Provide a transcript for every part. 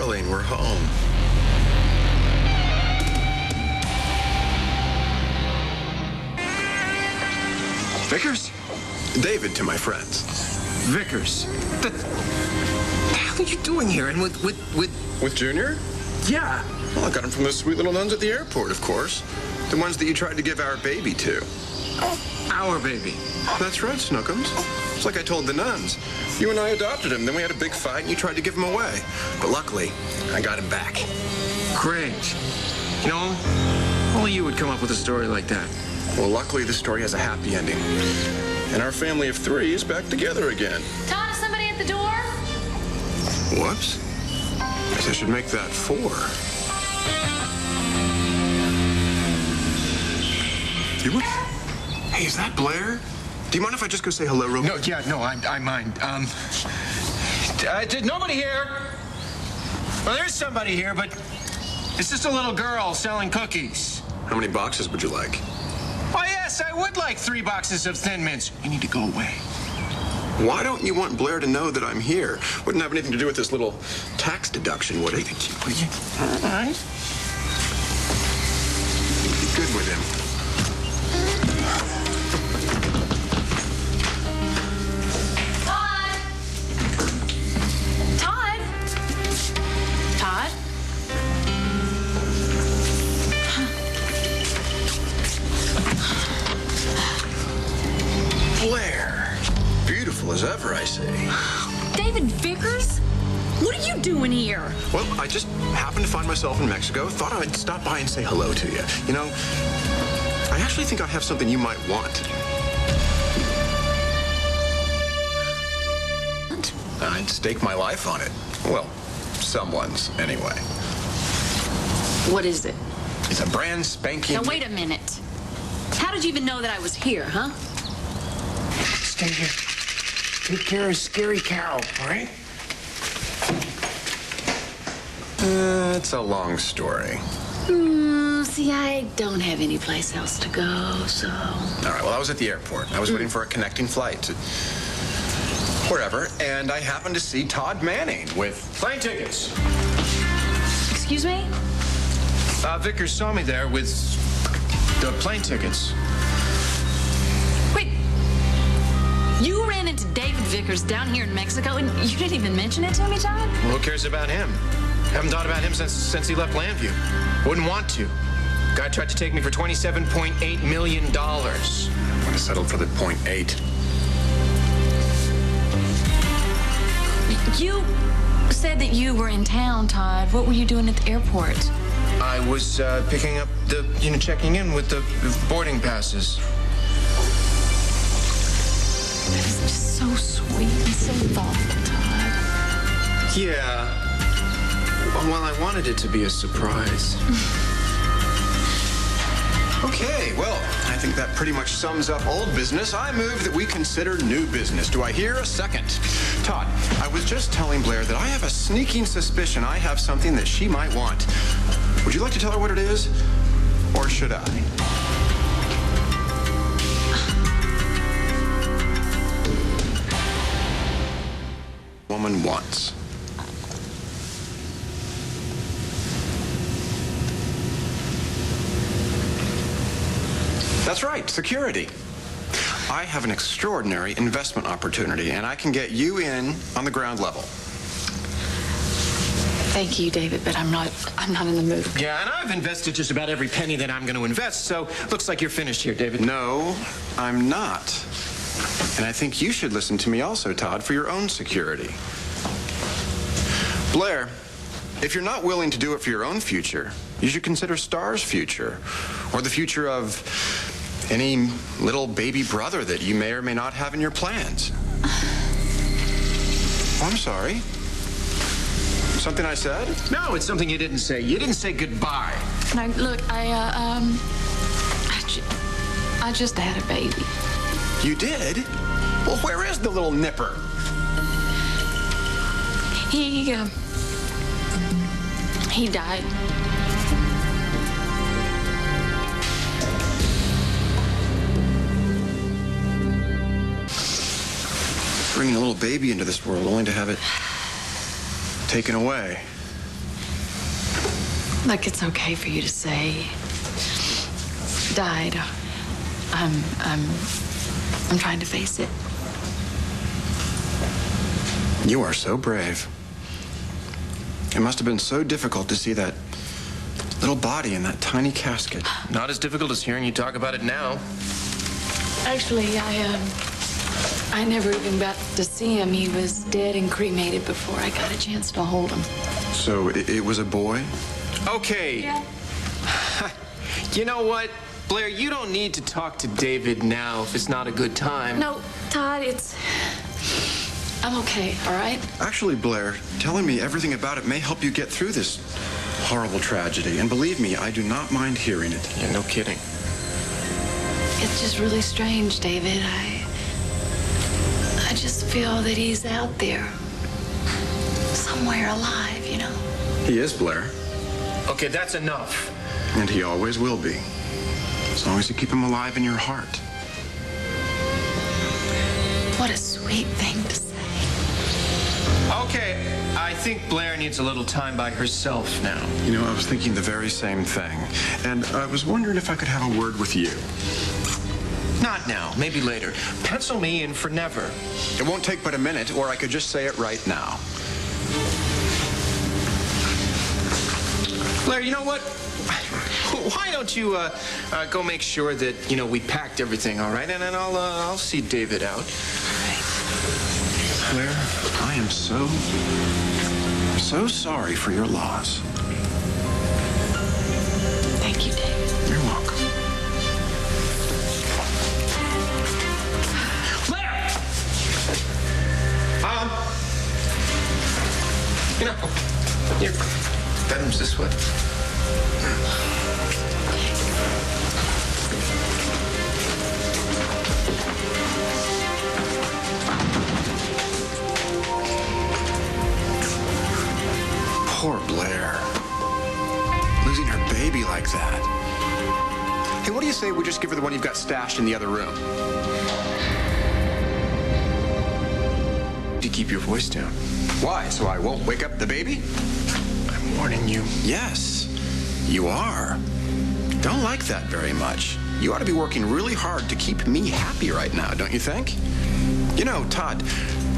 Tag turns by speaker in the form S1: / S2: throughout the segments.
S1: Darling, we're home.
S2: Vickers?
S1: David to my friends.
S2: Vickers? The hell are you doing here? And
S1: With Junior?
S2: Yeah.
S1: Well, I got him from those sweet little nuns at the airport, of course. The ones that you tried to give our baby to.
S2: Our baby.
S1: That's right, Snookums. It's like I told the nuns. You and I adopted him, then we had a big fight and you tried to give him away. But luckily, I got him back.
S2: Great. You know, only you would come up with a story like that.
S1: Well, luckily, the story has a happy ending. And our family of 3 is back together again.
S3: Todd, is somebody at the door?
S1: Whoops. Guess I should make that 4. Hey, is that Blair? Do you mind if I just go say hello real quick?
S2: No, I mind. Did nobody here? Well, there's somebody here, but it's just a little girl selling cookies.
S1: How many boxes would you like?
S2: Why, yes, I would like 3 boxes of Thin Mints. You need to go away.
S1: Why don't you want Blair to know that I'm here? Wouldn't have anything to do with this little tax deduction, would it?
S2: All right.
S1: Be good with him.
S3: Todd? Todd?
S1: Blair. Beautiful as ever, I say.
S3: David Vickers? What are you doing here?
S1: Well, I just happened to find myself in Mexico. Thought I'd stop by and say hello to you. You know, I actually think I have something you might want. I'd stake my life on it. Well, someone's, anyway.
S3: What is it?
S1: It's a brand spanking...
S3: Now, wait a minute. How did you even know that I was here, huh?
S2: Stay here. Take care of Scary Cow, all right?
S1: It's a long story.
S3: See, I don't have any place else to go, so...
S1: All right, well, I was at the airport. I was waiting for a connecting flight to wherever, and I happened to see Todd Manning with
S2: Plane tickets.
S3: Excuse me?
S2: Vickers saw me there with the plane tickets.
S3: Wait. You ran into David Vickers down here in Mexico, and you didn't even mention it to me, Todd?
S2: Well, who cares about him? Haven't thought about him since he left Llanview. Wouldn't want to. Guy tried to take me for $27.8 million.
S1: I would have settled for the .8.
S3: You said that you were in town, Todd. What were you doing at the airport?
S2: I was picking up checking in with the boarding passes.
S3: That is just so sweet and so thoughtful, Todd.
S2: Yeah. Well, I wanted it to be a surprise.
S1: Okay, well, I think that pretty much sums up old business. I move that we consider new business. Do I hear a second? Todd, I was just telling Blair that I have a sneaking suspicion I have something that she might want. Would you like to tell her what it is? Or should I? Woman wants. That's right, security. I have an extraordinary investment opportunity, and I can get you in on the ground level.
S3: Thank you, David, but I'm not in the mood.
S2: Yeah, and I've invested just about every penny that I'm going to invest, so looks like you're finished here, David.
S1: No, I'm not. And I think you should listen to me also, Todd, for your own security. Blair, if you're not willing to do it for your own future, you should consider Star's future, or the future of any little baby brother that you may or may not have in your plans. Oh, I'm sorry. Something I said?
S2: No, it's something you didn't say. You didn't say goodbye.
S3: No, look, I just had a baby.
S1: You did? Well, where is the little nipper?
S3: He died.
S1: Bringing a little baby into this world only to have it taken away.
S3: Look, it's okay for you to say died. I'm trying to face it.
S1: You are so brave. It must have been so difficult to see that little body in that tiny casket.
S2: Not as difficult as hearing you talk about it now.
S3: Actually, I never even got to see him. He was dead and cremated before I got a chance to hold him.
S1: So it was a boy?
S2: Okay.
S3: Yeah.
S2: You know what, Blair, you don't need to talk to David now if it's not a good time.
S3: No, Todd, I'm okay, all right?
S1: Actually, Blair, telling me everything about it may help you get through this horrible tragedy. And believe me, I do not mind hearing it.
S2: Yeah, no kidding.
S3: It's just really strange, David. I just feel that he's out there. Somewhere alive, you know?
S1: He is, Blair.
S2: Okay, that's enough.
S1: And he always will be. As long as you keep him alive in your heart.
S3: What a sweet thing to say.
S2: Okay, I think Blair needs a little time by herself now.
S1: You know, I was thinking the very same thing. And I was wondering if I could have a word with you.
S2: Not now, maybe later. Pencil me in for never.
S1: It won't take but a minute, or I could just say it right now.
S2: Blair, you know what? Why don't you go make sure that, we packed everything, all right? And then I'll see David out.
S1: Blair, I am so sorry for your loss.
S3: Thank you, David.
S1: You're welcome.
S2: Blair! Your bedroom's this way.
S1: Poor Blair. Losing her baby like that. Hey, what do you say we just give her the one you've got stashed in the other room?
S2: Do you keep your voice down?
S1: Why? So I won't wake up the baby?
S2: I'm warning you.
S1: Yes, you are. Don't like that very much. You ought to be working really hard to keep me happy right now, don't you think? You know, Todd,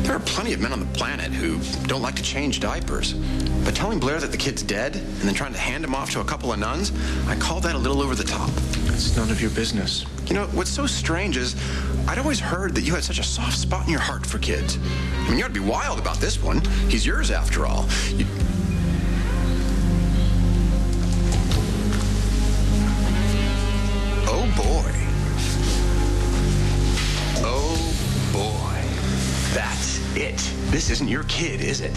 S1: there are plenty of men on the planet who don't like to change diapers. But telling Blair that the kid's dead and then trying to hand him off to a couple of nuns, I call that a little over the top.
S2: It's none of your business.
S1: You know, what's so strange is I'd always heard that you had such a soft spot in your heart for kids. I mean, you ought to be wild about this one. He's yours after all. Oh, boy. Oh, boy. That's it. This isn't your kid, is it?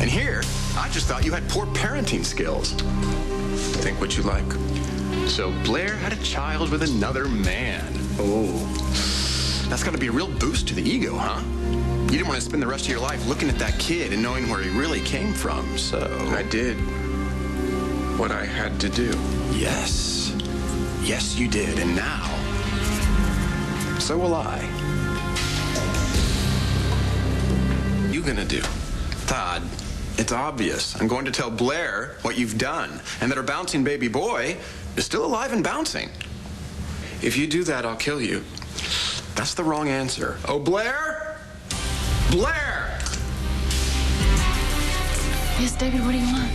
S1: And here, I just thought you had poor parenting skills.
S2: Think what you like.
S1: So Blair had a child with another man. Oh, that's got to be a real boost to the ego, huh? You didn't want to spend the rest of your life looking at that kid and knowing where he really came from, so...
S2: I did what I had to do.
S1: Yes. Yes, you did, and now... so will I. You gonna do? Todd, it's obvious. I'm going to tell Blair what you've done, and that her bouncing baby boy is still alive and bouncing.
S2: If you do that, I'll kill you.
S1: That's the wrong answer. Oh, Blair? Blair!
S3: Yes, David, what do you want?